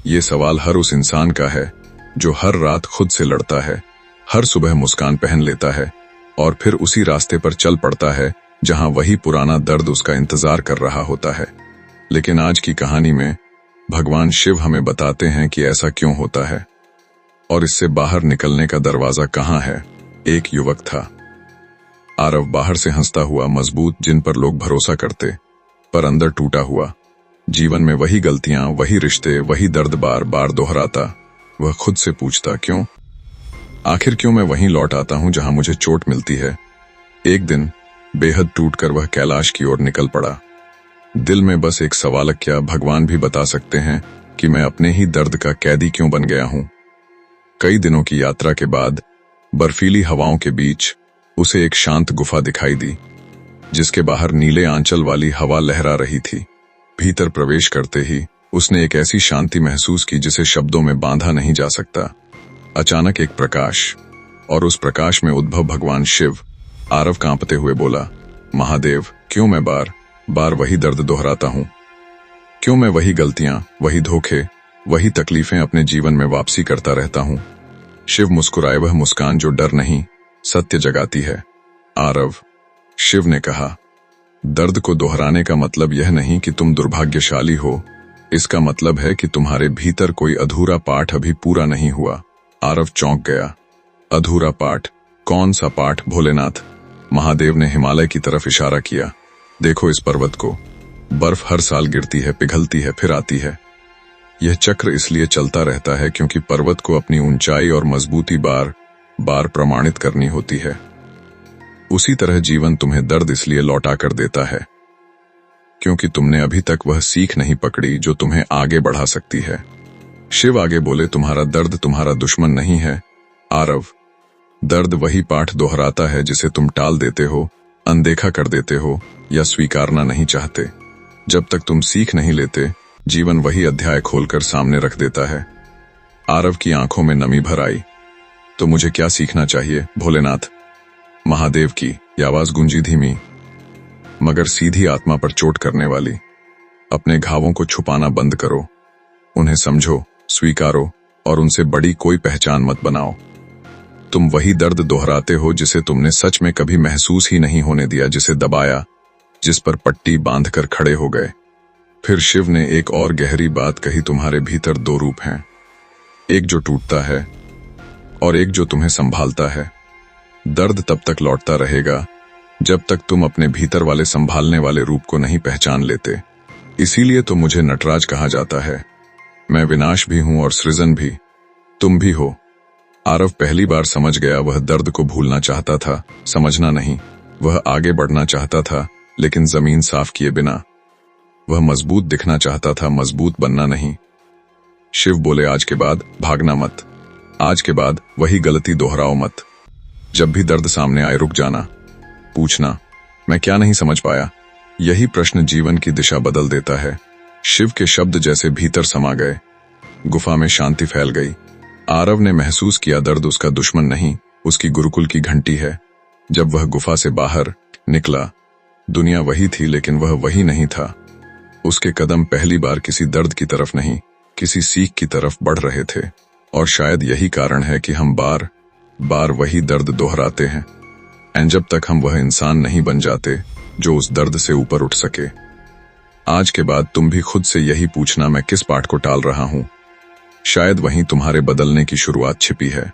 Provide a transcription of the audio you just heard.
ये सवाल हर उस इंसान का है जो हर रात खुद से लड़ता है, हर सुबह मुस्कान पहन लेता है और फिर उसी रास्ते पर चल पड़ता है जहां वही पुराना दर्द उसका इंतजार कर रहा होता है। लेकिन आज की कहानी में भगवान शिव हमें बताते हैं कि ऐसा क्यों होता है और इससे बाहर निकलने का दरवाजा कहां है। एक युवक था, आरव, बाहर से हंसता हुआ, मजबूत, जिन पर लोग भरोसा करते, पर अंदर टूटा हुआ। जीवन में वही गलतियां, वही रिश्ते, वही दर्द बार बार दोहराता। वह खुद से पूछता, क्यों? आखिर क्यों मैं वहीं लौट आता हूं जहां मुझे चोट मिलती है। एक दिन बेहद टूटकर वह कैलाश की ओर निकल पड़ा। दिल में बस एक सवाल, क्या भगवान भी बता सकते हैं कि मैं अपने ही दर्द का कैदी क्यों बन गया हूं। कई दिनों की यात्रा के बाद बर्फीली हवाओं के बीच उसे एक शांत गुफा दिखाई दी, जिसके बाहर नीले आंचल वाली हवा लहरा रही थी। भीतर प्रवेश करते ही उसने एक ऐसी शांति महसूस की जिसे शब्दों में बांधा नहीं जा सकता। अचानक एक प्रकाश, और उस प्रकाश में उद्भव भगवान शिव। आरव कांपते हुए बोला, महादेव, क्यों मैं बार बार वही दर्द दोहराता हूं? क्यों मैं वही गलतियां, वही धोखे, वही तकलीफें अपने जीवन में वापसी करता रहता हूं? शिव मुस्कुराए, वह मुस्कान जो डर नहीं, सत्य जगाती है। आरव, शिव ने कहा, दर्द को दोहराने का मतलब यह नहीं कि तुम दुर्भाग्यशाली हो, इसका मतलब है कि तुम्हारे भीतर कोई अधूरा पाठ अभी पूरा नहीं हुआ। आरव चौंक गया। अधूरा पाठ? कौन सा पाठ भोलेनाथ? महादेव ने हिमालय की तरफ इशारा किया। देखो इस पर्वत को, बर्फ हर साल गिरती है, पिघलती है, फिर आती है। यह चक्र इसलिए चलता रहता है क्योंकि पर्वत को अपनी ऊंचाई और मजबूती बार बार प्रमाणित करनी होती है। उसी तरह जीवन तुम्हें दर्द इसलिए लौटा कर देता है क्योंकि तुमने अभी तक वह सीख नहीं पकड़ी जो तुम्हें आगे बढ़ा सकती है। शिव आगे बोले, तुम्हारा दर्द तुम्हारा दुश्मन नहीं है आरव। दर्द वही पाठ दोहराता है जिसे तुम टाल देते हो, अनदेखा कर देते हो या स्वीकारना नहीं चाहते। जब तक तुम सीख नहीं लेते, जीवन वही अध्याय खोलकर सामने रख देता है। आरव की आंखों में नमी भर आई। तो मुझे क्या सीखना चाहिए भोलेनाथ? महादेव की आवाज गूंजी, धीमी मगर सीधी, आत्मा पर चोट करने वाली। अपने घावों को छुपाना बंद करो, उन्हें समझो, स्वीकारो और उनसे बड़ी कोई पहचान मत बनाओ। तुम वही दर्द दोहराते हो जिसे तुमने सच में कभी महसूस ही नहीं होने दिया, जिसे दबाया, जिस पर पट्टी बांधकर खड़े हो गए। फिर शिव ने एक और गहरी बात कही, तुम्हारे भीतर दो रूप हैं, एक जो टूटता है और एक जो तुम्हें संभालता है। दर्द तब तक लौटता रहेगा जब तक तुम अपने भीतर वाले संभालने वाले रूप को नहीं पहचान लेते। इसीलिए तो मुझे नटराज कहा जाता है। मैं विनाश भी हूं और सृजन भी, तुम भी हो। आरव पहली बार समझ गया। वह दर्द को भूलना चाहता था, समझना नहीं। वह आगे बढ़ना चाहता था, लेकिन जमीन साफ किए बिना। वह मजबूत दिखना चाहता था, मजबूत बनना नहीं। शिव बोले, आज के बाद भागना मत, आज के बाद वही गलती दोहराओ मत। जब भी दर्द सामने आए, रुक जाना, पूछना, मैं क्या नहीं समझ पाया? यही प्रश्न जीवन की दिशा बदल देता है। शिव के शब्द जैसे भीतर समा गए। गुफा में शांति फैल गई। आरव ने महसूस किया, दर्द उसका दुश्मन नहीं, उसकी गुरुकुल की घंटी है। जब वह गुफा से बाहर निकला, दुनिया वही थी, लेकिन वह वही नहीं था। उसके कदम पहली बार किसी दर्द की तरफ नहीं, किसी सीख की तरफ बढ़ रहे थे। और शायद यही कारण है कि हम बार बार वही दर्द दोहराते हैं, जब तक हम वह इंसान नहीं बन जाते जो उस दर्द से ऊपर उठ सके। आज के बाद तुम भी खुद से यही पूछना, मैं किस पाठ को टाल रहा हूं? शायद वहीं तुम्हारे बदलने की शुरुआत छिपी है।